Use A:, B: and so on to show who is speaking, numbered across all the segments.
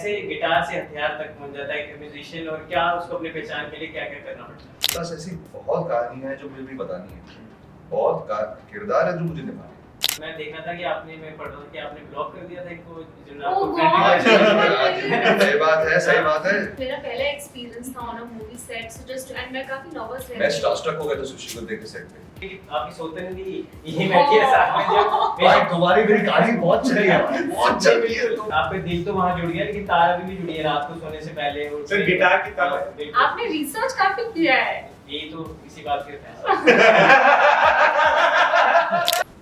A: कैसे गिटार से हथियार तक बन जाता है एक म्यूजिशियन, और क्या उसको अपनी पहचान के लिए क्या क्या करना पड़ता है?
B: बस ऐसी बहुत कहानी है जो मुझे भी बतानी है, बहुत किरदार है जो मुझे निभाने हैं।
A: मैं देखा था कि आपने, मैं पढ़ रहा था कि आपने ब्लॉक कर दिया था एक को जिन्ना
C: ओह
A: को
C: गॉड!
B: सही बात है, सही बात है।
C: मेरा पहला एक्सपीरियंस था on a movie set, so just and मैं काफी नर्वस
B: मैं
C: रहती हूँ।
B: स्टारस्ट्रक हो गया था सुशी को देख के सेट पे।
A: आपकी सौतन भी यही बैठी है साथ में जब
B: भाई तुम्हारी मेरी कहानी बहुत चली है, बहुत चल रही है।
A: आपका दिल तो वहां जुड़ गया, लेकिन तार अभी भी जुड़ी है रात को सोने से पहले। और
D: सर, गिटार की तार।
A: बिल्कुल।
C: आपने रिसर्च काफी किया है।
A: यही तो इसी बात के फैसला।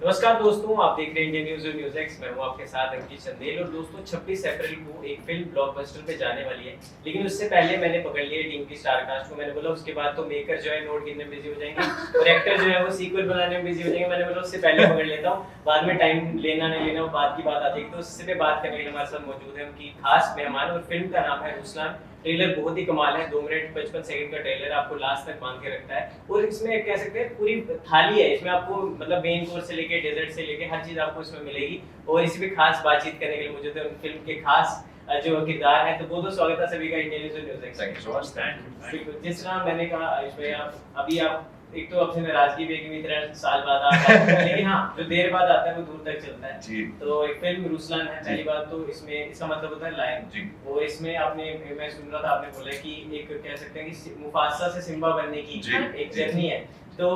A: नमस्कार दोस्तों, आप देख रहे हैं इंडियन न्यूज़ और न्यूज़ एक्स। मैं हूं आपके साथ अंकित चंदेल। और दोस्तों 26 अप्रैल को एक फिल्म ब्लॉकबस्टर पे जाने वाली है, लेकिन उससे पहले मैंने पकड़ लिया टीम की स्टार कास्ट को। मैंने बोला उसके बाद तो मेकर जो है नोट गिनने में बिजी हो जाएंगे और एक्टर जो है वो सीक्वल बनाने में बिजी हो जाएंगे। मैंने बोला उससे पहले पकड़ लेता हूँ, बाद में टाइम लेना नहीं लेना वो बात की बात आती है। तो उससे पे बात करने के लिए हमारे साथ मौजूद है उनकी खास मेहमान, और फिल्म का नाम है रुस्लान। ट्रेलर बहुत ही कमाल है, 2 मिनट 55 सेकंड का ट्रेलर आपको लास्ट तक बांध के रखता है। और इसमें कह सकते हैं पूरी थाली है, इसमें आपको मतलब मेन कोर्स से लेके डेजर्ट से लेके हर चीज आपको इसमें मिलेगी। और इसी पे खास बातचीत करने के लिए मौजूद है उन फिल्म के खास जो किरदार है। तो बहुत बहुत स्वागत है सभी का इंडियन न्यूज़ और news x.
B: Thank you so much.
A: बिल्कुल, जिस तरह मैंने कहा आयुष भाई, आप अभी आप एक तो आपसे नाराजगी भी है कि इतने साल बाद आप आए हैं, लेकिन हाँ जो देर बाद आता है वो दूर तक चलता है
B: जी।
A: तो एक फिल्म रुस्लान है। पहली बात तो इसमें इसका मतलब होता है लायन
B: जी।
A: और इसमें आपने, मैं सुन रहा था आपने बोला कि एक कह सकते हैं कि मुफासा से सिम्बा बनने की
B: जी।
A: एक जर्नी है। तो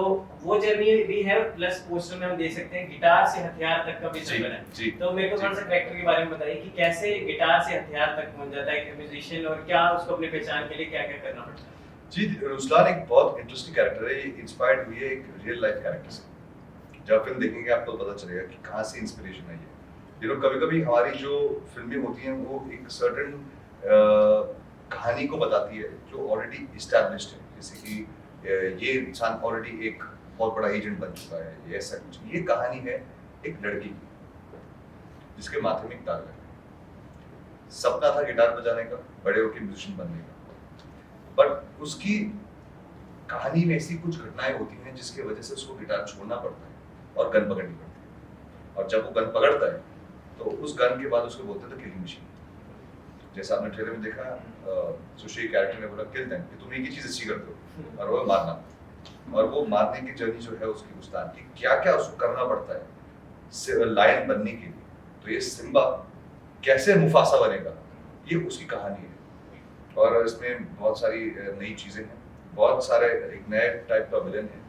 A: वो जर्नी भी है, प्लस पोस्टर में हम देख सकते हैं गिटार से हथियार तक का भी सफर है।
B: जी।
A: तो मेरे को थोड़ा सा कैरेक्टर के बारे में बताइए कि कैसे गिटार से हथियार तक बन जाता है एक म्यूजिशियन, और क्या उसको अपनी पहचान के लिए क्या क्या करना पड़ता है?
B: जी, रुस्लान एक बहुत इंटरेस्टिंग कैरेक्टर है। ये इंस्पायर्ड हुई है एक रियल लाइफ कैरेक्टर से। जब फिल्म देखेंगे आपको पता चलेगा कि कहाँ से इंस्पिरेशन है ये। कभी-कभी हमारी जो फिल्में होती हैं वो एक सर्टेन कहानी को बताती है जो ऑलरेडी एस्टैब्लिश्ड है। जैसे कि ये इंसान ऑलरेडी एक बहुत बड़ा एजेंट बन चुका है, ये ऐसा कुछ। ये कहानी है एक लड़की की जिसके माथे में एक तार लगा। सपना था गिटार बजाने का, बड़े होकर म्यूजिशियन बनने का, बट उसकी कहानी में ऐसी कुछ घटनाएं होती हैं जिसकी वजह से उसको गिटार छोड़ना पड़ता है और गन पकड़नी पड़ती है। और जब वो गन पकड़ता है तो उस गन के बाद उसको बोलते थे किलिंग मशीन। जैसा आपने ट्रेलर में देखा, सुशी कैरेक्टर ने बोला किल देम, कि तुम एक ही चीज अच्छी करते हो और वो मारना। और वो मारने की जर्नी जो है उसकी रुस्लान की, क्या क्या उसको करना पड़ता है लायन बनने के लिए। तो ये सिम्बा कैसे मुफासा बनेगा, ये उसकी कहानी है। और इसमें बहुत सारी नई चीजें हैं, बहुत सारे एक नए टाइप का विलन है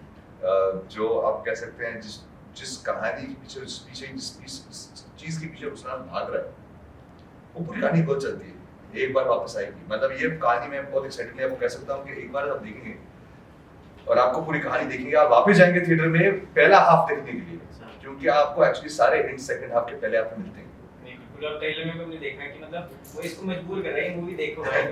B: जो आप कह सकते हैं जिस कहानी के पीछे जिस चीज के पीछे रुस्लान भाग रहा है वो पूरी कहानी बहुत चलती है, एक बार वापस आएगी। मतलब ये कहानी में बहुत एक्साइटेडली आपको कह सकता हूँ कि एक बार आप देखेंगे और आपको पूरी कहानी देखेंगे, आप वापस जाएंगे थिएटर में पहला हाफ देखने के लिए, क्योंकि आपको एक्चुअली सारे हिंट सेकंड हाफ के पहले आपको मिलते हैं।
A: अब ट्रेलर में हमने देखा कि मतलब वो इसको मजबूर कर रहा है मूवी देखो भाई।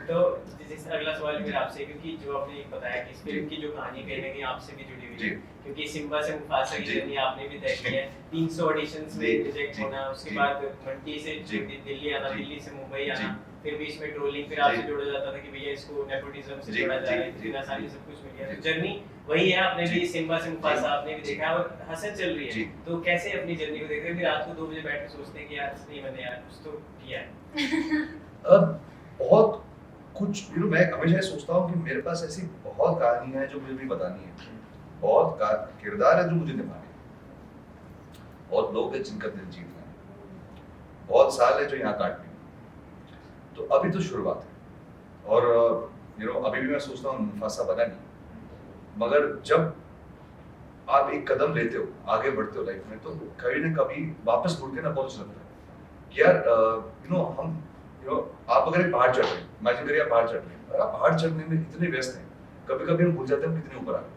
A: तो जैसे अगला सवाल मेरा आपसे, क्योंकि जो आपने बताया कि इस फिल्म की जो कहानी कहीं ना कहीं आपसे भी जुड़ी हुई है, क्योंकि सिम्बा से मुफासा की जर्नी आपने भी तय की है। 300 ऑडिशंस में रिजेक्ट होना, उसके बाद मंडी से दिल्ली आना, दिल्ली से मुंबई आना, फिर बीच में ट्रोलिंग, फिर आपसे जोड़ा जाता था कि भैया इसको नेपोटिज्म से जोड़ा जा रहा है, इतनी आसानी सब कुछ मिल गया। तो जर्नी वही है, आपने भी सिम्बा से मुफासा आपने भी देखा और हंसर चल रही है। तो कैसे अपनी जर्नी को देखते हैं, फिर रात को 2 बजे बैठ के सोचते हैं कि यार नहीं मैंने यार कुछ तो किया है।
B: अब बहुत कुछ मैं हमेशा सोचता हूँ कि मेरे पास ऐसी बहुत कहानी है जो मुझे भी बतानी है, बहुत किरदार है जो मुझे निभाने हैं, बहुत लोग हैं जिनका दिल जीतना है, बहुत साल है जो यहाँ काटने। तो अभी तो शुरुआत है और अभी भी मैं सोचता हूँ मुफासा बना नहीं, मगर जब आप एक कदम लेते हो, आगे बढ़ते हो लाइफ में, तो कभी ना कभी वापस मुड़ के ना बहुत अच्छा लगता है कि यार हम आप अगर एक पहाड़ चढ़ रहे हैं, इमेजिन करिए आप पहाड़ चढ़ रहे हैं और आप पहाड़ चढ़ने में इतने व्यस्त हैं, कभी कभी हम भूल जाते हैं हम कितने ऊपर आ गए।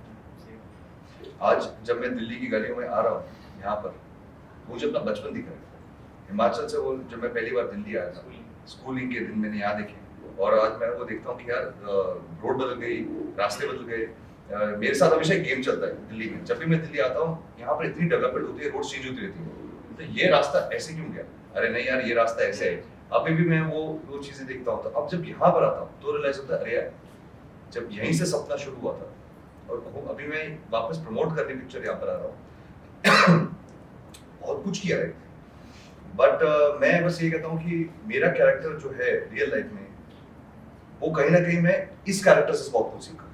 B: आज जब मैं दिल्ली की गलियों में आ रहा हूँ यहाँ पर, मुझे अपना बचपन दिख रहा है। हिमाचल से वो जब मैं पहली बार दिल्ली आया था, स्कूलिंग के दिन मैंने यहाँ देखे, और आज मैं वो देखता हूँ कि यार रोड बदल गई, रास्ते बदल गए। मेरे साथ हमेशा एक गेम चलता है दिल्ली में, जब भी मैं दिल्ली आता हूँ यहाँ पर इतनी डेवलपमेंट होती है, रोड चेंज होती रहती है, तो ये रास्ता ऐसे क्यों गया, अरे नहीं यार ये रास्ता ऐसे है। अभी भी मैं वो चीजें देखता हूँ, तो अब जब यहाँ पर आता हूँ तो रियलाइज होता है अरे यार जब यहीं से सपना शुरू हुआ था, और अभी मैं वापस प्रमोट करने पिक्चर यहाँ पर आ रहा हूँ। बहुत कुछ किया है, बट मैं बस ये कहता हूँ कि मेरा कैरेक्टर जो है रियल लाइफ में, वो कहीं ना कहीं मैं इस कैरेक्टर से बहुत कुछ सीखा।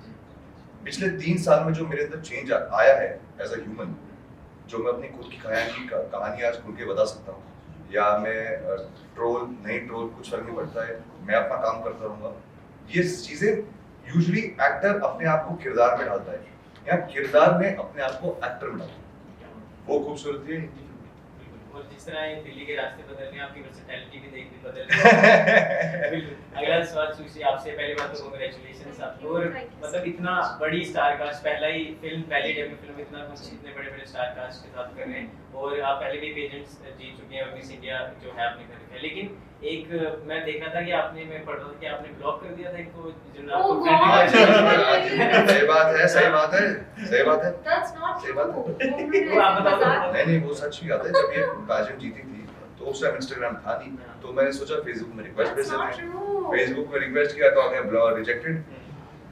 B: पिछले 3 साल में जो मेरे अंदर चेंज आया है एज अ ह्यूमन, जो मैं अपनी खुद की कहानी आज खुल के बता सकता हूँ, या मैं ट्रोल नहीं ट्रोल कुछ फर्क नहीं पड़ता है, मैं अपना काम करता रहूंगा। ये चीजें यूजुअली एक्टर अपने आप को किरदार में डालता है, या किरदार में अपने आप को एक्टर में डालता है, वो खूबसूरती है।
A: और जिस तरह ये दिल्ली के रास्ते बदल रहे हैं, आपकी वर्सेटैलिटी भी देखनी बदल रही है। बिल्कुल। अगला सवाल सुशी आपसे, पहली बात तो कांग्रेचुलेशंस आपको, और मतलब इतना बड़ी स्टार कास्ट, पहला ही फिल्म, पहली डेब्यू फिल्म, इतना कुछ इतने बड़े-बड़े स्टार कास्ट के साथ कर रहे हैं, और आप पहले भी पेजेंट्स जीत चुके हैं, मिस इंडिया जो है आपने कर रखा है। लेकिन एक मैं देख रहा था कि आपने, मैं पढ़ रहा था कि आपने ब्लॉक कर दिया था एक तो जो आपको
B: सही बात है, सही बात है, सही बात है।
C: That's not
B: सही बात है।
C: true.
A: वो आप बताओ।
B: नहीं वो सच ही बात है। जब ये पैजेंट जीती थी तो उस टाइम इंस्टाग्राम था नहीं, तो मैंने सोचा फेसबुक में रिक्वेस्ट भेज
C: That's not
B: देते हैं।
C: true.
B: फेसबुक में रिक्वेस्ट किया तो आ गया ब्लॉक रिजेक्टेड।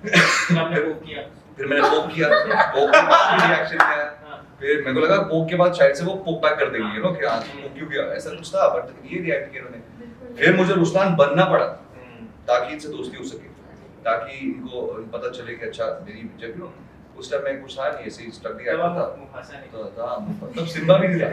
A: फिर आपने वो किया।
B: फिर मैंने पोक किया, पोक के बाद भी रिएक्शन किया। फिर मेरे को लगा पोक के बाद शायद से वो पोक बैक कर देंगे, यू नो, कि हाँ पोक क्यों किया, ऐसा कुछ था, बट ये रिएक्ट किया उन्होंने। फिर मुझे रुस्लान बनना पड़ा ताकि इनसे दोस्ती हो सके, ताकि इनको पता चले कि अच्छा मेरी जब नो उस टाइम मैं कुछ था नहीं, ऐसे ही स्टक दिया था, तो तब सिम्बा भी नहीं था।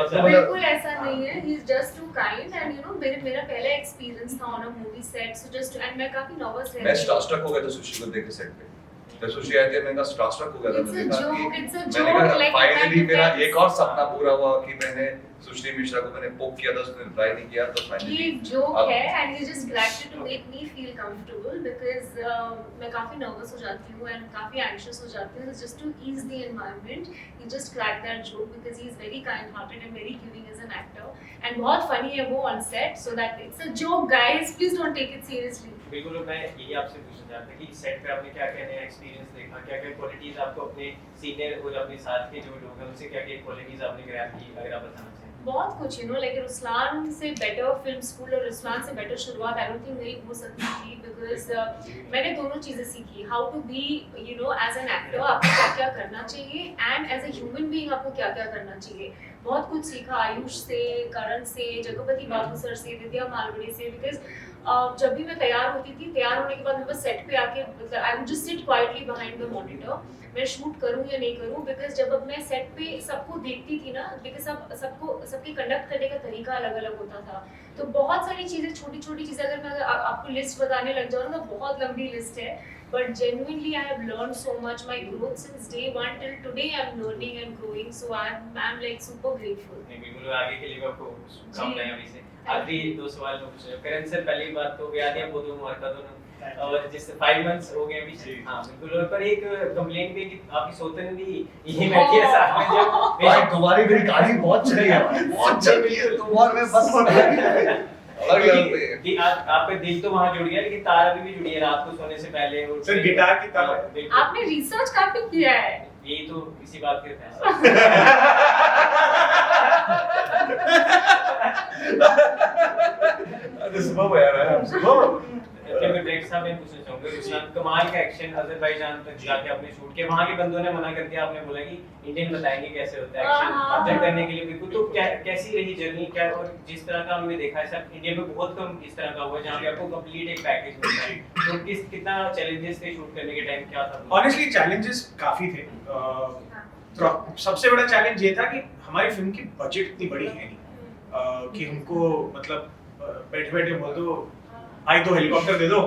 B: तो
C: बिल्कुल ऐसा नहीं है, he is just too kind, and you know मेरा पहला एक्सपीरियंस था on a movie set, so just, and मैं काफी नर्वस
B: मैं स्टारस्ट्रक हो गया था सुशी को देख के सेट पे। तो सुशी आई थी, मैंने कहा स्टारस्ट्रक हो गया था, मैंने कहा फाइनली मेरा एक और सपना पूरा हुआ कि मैंने सुश्री मिश्रा को मैंने पोक किया था, उसने रिप्लाई नहीं किया, तो फाइनली
C: ये जोक है, and he just grabbed to make me feel comfortable, because मैं काफी नर्वस हो जाती हूँ एंड काफी एंग्शियस हो जाती हूँ, just to ease the environment he just crack that joke, because he is very kind hearted and very giving as an actor, and बहुत फनी है वो on set, so that it's a joke guys, please don't take it seriously.
A: बिल्कुल, मैं यही आपसे पूछना चाहता था कि सेट पे आपने क्या-क्या नया एक्सपीरियंस देखा, क्या-क्या क्वालिटीज आपको अपने सीनियर और अपने साथ के जो लोग हैं उनसे क्या-क्या क्वालिटीज आपने ग्रैब की, अगर आप बताना चाहें?
C: बहुत कुछ, यू नो, लाइक रुस्लान से बेटर फिल्म स्कूल और रुस्लान से बेटर शुरुआत आई डोंट थिंक मेरी हो सकती थी, बिकॉज मैंने दोनों चीज़ें सीखी, how to be, you know, as an actor आपको क्या क्या करना चाहिए, and as a human being आपको क्या क्या करना चाहिए। बहुत कुछ सीखा आयुष से, करण से, जगपति बाबू सर से, विद्या मालवड़ी से, बिकॉज जब भी मैं तैयार होती थी, तैयार होने के बाद मैं बस सेट पे आके, मतलब I would just sit quietly behind the monitor, मैं शूट करूं या नहीं करूं, बिकॉज जब अब मैं सेट पे सबको देखती थी ना, बिकॉज सबके कंडक्ट करने का तरीका अलग अलग होता था, तो बहुत सारी चीज़ें, छोटी छोटी चीज़ें, अगर मैं आपको लिस्ट बताने लग जाऊँ ना तो बहुत लंबी लिस्ट है, but genuinely I have learned so much. My growth since day one till today, I'm learning and growing, so I'm like super grateful.
A: नहीं, बिल्कुल, आगे के लिए भी आपको शुभकामनाएं अभी से। आखिरी 2 सवाल मैं पूछ रहा हूं। करण सर, पहली बात तो याद है आपको, तो मुबारक दोनों, और जिससे 5 मंथ्स हो गए अभी। हाँ बिल्कुल, और पर एक कंप्लेंट भी कि आपकी सौतन्य ये बैठी है साथ में, जब
B: भाई तुम्हारी मेरी गाड़ी बहुत चली है भाई, बहुत चली है, तुम और मैं बस में
A: आपका दिल तो वहाँ जुड़ गया, लेकिन तार अभी भी जुड़ी है रात को सोने से पहले, और
D: सर गिटार की तार
C: आपने रिसर्च काफी किया है,
A: यही तो इसी बात के फैसला।
B: अरे सुबह यार है सुबह।
A: फिर मैं डायरेक्टर साहब ने पूछना चाहूंगा, रुस्लान कमाल का एक्शन, अजरबैजान तक जाके आपने शूट किया, वहाँ के बंदों ने मना कर दिया, आपने बोला कि इंडियन बताएंगे कैसे होता है एक्शन, अजर करने के लिए बिल्कुल, तो कैसी रही जर्नी, क्या, और जिस तरह का हमने देखा है सर इंडिया में बहुत कम इस तरह का हुआ है जहाँ पे आपको कंप्लीट एक पैकेज मिलता है, तो कितना चैलेंजेस थे शूट करने के टाइम, क्या था?
D: ऑनेस्टली चैलेंजेस काफी थे। सबसे बड़ा चैलेंज ये था कि हमारी फिल्म की बजट इतनी बड़ी है नहीं कि हमको मतलब बैठे बैठे बोल दो भाई 2 हेलीकॉप्टर दे दो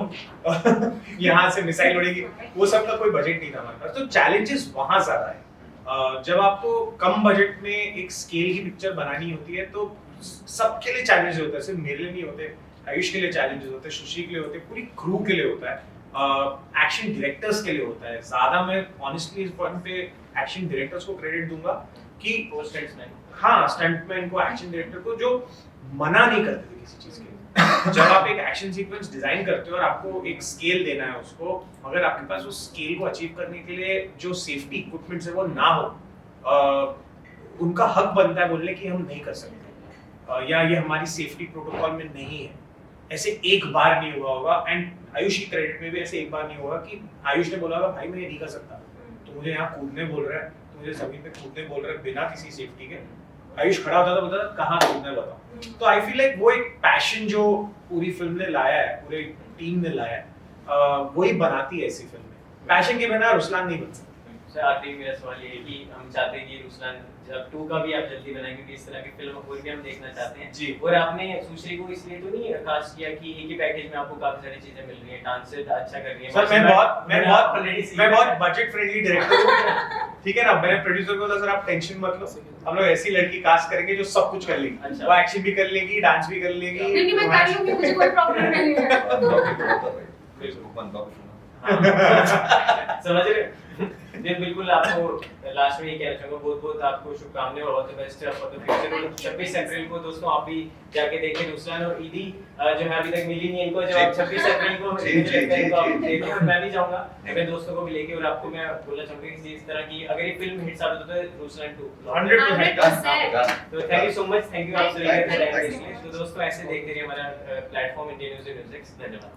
D: यहाँ से मिसाइल उड़ेगी, वो सब का कोई बजट नहीं था हमारे पास, तो चैलेंजेस वहाँ ज्यादा है। जब आपको कम बजट में एक स्केल की पिक्चर बनानी होती है तो सबके लिए चैलेंज होता है, सिर्फ मेरे लिए नहीं होते, आयुष के लिए चैलेंजेस होते हैं, सुशी के लिए होते हैं, पूरी क्रू के लिए होता है, एक्शन डायरेक्टर्स के लिए होता है। ज्यादा मैं ऑनेस्टली इस पॉइंट पे एक्शन डायरेक्टर्स को क्रेडिट दूंगा कि हाँ, स्टंटमैन को, एक्शन डायरेक्टर को, जो मना नहीं करते थे किसी चीज के। जब आप एक एक्शन सीक्वेंस डिजाइन करते हो और आपको एक स्केल देना है उसको, अगर आपके पास उस स्केल को अचीव करने के लिए जो सेफ्टी इक्विपमेंट्स है वो ना हो, उनका हक बनता है बोलने कि हम नहीं कर सकते, या ये हमारी सेफ्टी प्रोटोकॉल में नहीं है। ऐसे एक बार नहीं हुआ होगा, एंड आयुष की क्रेडिट में भी ऐसे एक बार नहीं होगा कि आयुष ने बोला होगा भाई मैं ये नहीं कर सकता, तो मुझे यहाँ कूदने बोल रहा है, तो मुझे जमीन पे कूदने बोल रहा है बिना किसी सेफ्टी के, आयुष खड़ा होता था, बोलता था कहाँ तुम, मैं बताऊं। तो आई फील लाइक वो एक पैशन जो पूरी फिल्म ने लाया है, पूरे टीम ने लाया है, वही बनाती है ऐसी फिल्में। पैशन के बिना रुस्लान नहीं बन सकता।
A: सर आखिरी मेरा सवाल ये है कि हम चाहते हैं कि रुस्लान जब 2 का भी आप जल्दी बनाएं, क्योंकि इस तरह की फिल्म और भी हम देखना चाहते हैं
D: जी।
A: और आपने सुश्री को इसलिए तो नहीं कास्ट किया कि एक ही पैकेज में आपको काफी सारी चीजें मिल रही हैं, डांस से अच्छा कर रही है।
D: सर मैं बहुत बजट फ्रेंडली डायरेक्टर हूँ, ठीक है ना। मैंने प्रोड्यूसर को बोला सर आप टेंशन मत लो, हम लोग ऐसी लड़की कास्ट करेंगे जो सब कुछ कर लेगी।
A: अच्छा।
D: वो एक्शन भी कर लेगी, डांस भी कर लेगी।
C: नहीं मैं कर लूंगी, मुझे कोई प्रॉब्लम नहीं है।
B: फेसबुक पर अनलॉक होना।
A: हाँ, समझ रहे हो? जी बिल्कुल, आपको लास्ट में ये कहना चाहूंगा, बहुत बहुत आपको शुभकामनाएं और all the best for the future. 26 अप्रैल को दोस्तों आप भी जाके देखें रुस्लान और ईदी जो है अभी तक मिली नहीं इनको, जो आप 26 अप्रैल को आप देखें और मैं भी जाऊंगा अपने दोस्तों को भी लेके। और आपको मैं बोलना चाहूंगा कि इस तरह की अगर ये फिल्म हिट साबित होता है रुस्लान 2
D: 100%।
A: तो thank you so much, thank you आप सभी
B: Thank you,
A: के
B: thank you.
A: टाइम। तो दोस्तों ऐसे देखते रहिए हमारा प्लेटफॉर्म इंडियन म्यूजिक। धन्यवाद।